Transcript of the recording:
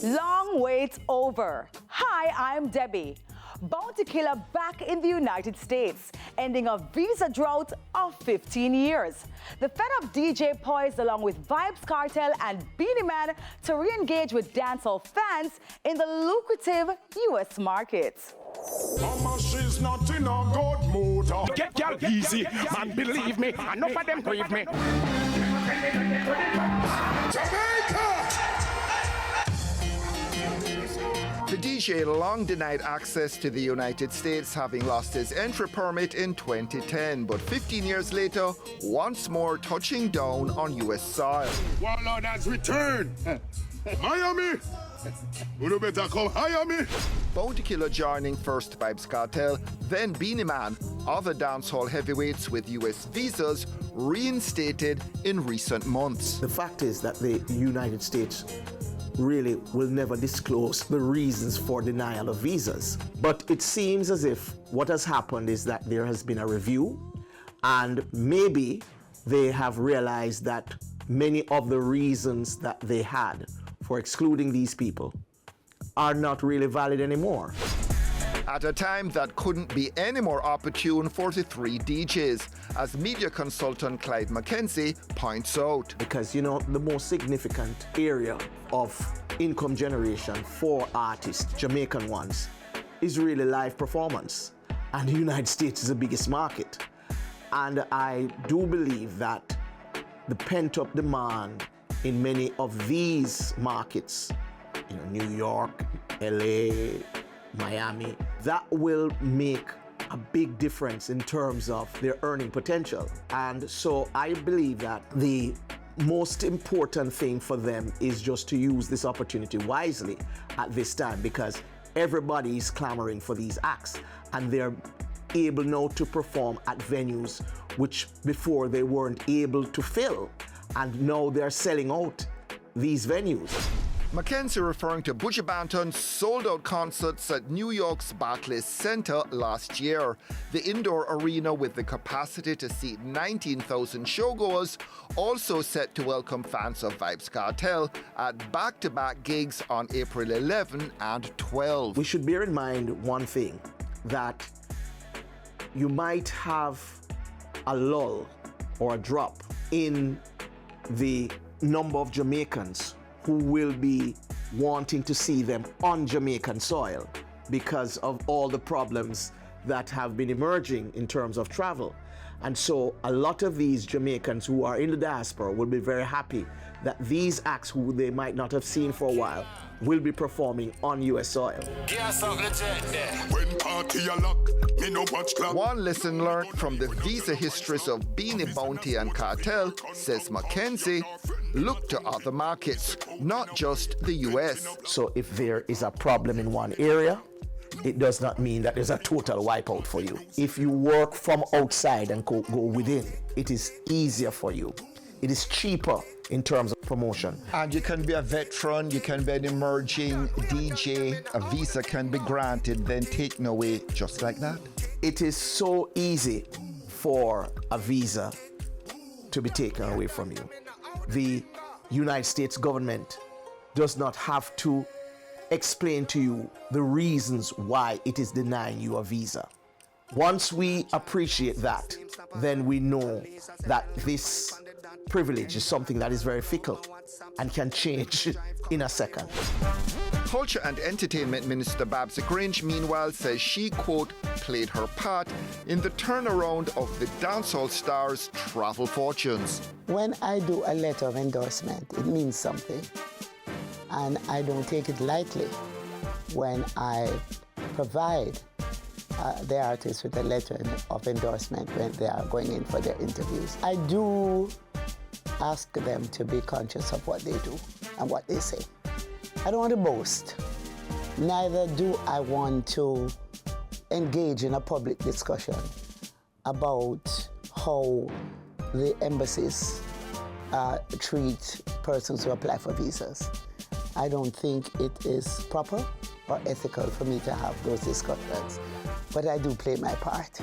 Long wait over. Hi, I'm Debbie. Bounty killer back in the United States, ending a visa drought of 15 years. The fed-up DJ poised along with Vybz Kartel and Beenie Man to re-engage with dancehall fans in the lucrative U.S. market. Mama, she's not in a good mood. Get y'all easy, man, believe me. Enough of them grieve me. Jamaica! The DJ long denied access to the United States, having lost his entry permit in 2010, but 15 years later, once more touching down on U.S. soil. Warlord has returned. Miami! You better come hire me. Bounty Killer joining first Vybz Kartel, then Beenie Man, other dancehall heavyweights with U.S. visas reinstated in recent months. The fact is that the United States really will never disclose the reasons for denial of visas. But it seems as if what has happened is that there has been a review, and maybe they have realized that many of the reasons that they had for excluding these people are not really valid anymore. At a time that couldn't be any more opportune for the three DJs, as media consultant Clyde Mackenzie points out. Because, you know, the most significant area of income generation for artists, Jamaican ones, is really live performance. And the United States is the biggest market. And I do believe that the pent-up demand in many of these markets, you know, New York, LA, Miami, that will make a big difference in terms of their earning potential. And so I believe that the most important thing for them is just to use this opportunity wisely at this time, because everybody is clamoring for these acts and they're able now to perform at venues which before they weren't able to fill, and now they're selling out these venues. Mackenzie referring to Buju Banton's sold-out concerts at New York's Barclays Center last year. The indoor arena with the capacity to seat 19,000 showgoers also set to welcome fans of Vybz Kartel at back-to-back gigs on April 11 and 12. We should bear in mind one thing, that you might have a lull or a drop in the number of Jamaicans who will be wanting to see them on Jamaican soil because of all the problems that have been emerging in terms of travel. And so a lot of these Jamaicans who are in the diaspora will be very happy that these acts who they might not have seen for a while will be performing on US soil. One lesson learned from the visa histories of Beenie, Bounty and Kartel, says Mackenzie, look to other markets, not just the US. So if there is a problem in one area, it does not mean that there's a total wipeout for you. If you work from outside and go within, it is easier for you. It is cheaper in terms of promotion. And you can be a veteran, you can be an emerging DJ, a visa can be granted, then taken away just like that. It is so easy for a visa to be taken away from you. The United States government does not have to explain to you the reasons why it is denying you a visa. Once we appreciate that, then we know that this privilege is something that is very fickle and can change in a second. Culture and Entertainment Minister Babs Grange, meanwhile, says she, quote, played her part in the turnaround of the dancehall stars' travel fortunes. When I do a letter of endorsement, it means something. And I don't take it lightly when I provide the artists with a letter of endorsement when they are going in for their interviews. I do ask them to be conscious of what they do and what they say. I don't want to boast. Neither do I want to engage in a public discussion about how the embassies treat persons who apply for visas. I don't think it is proper or ethical for me to have those discussions, but I do play my part.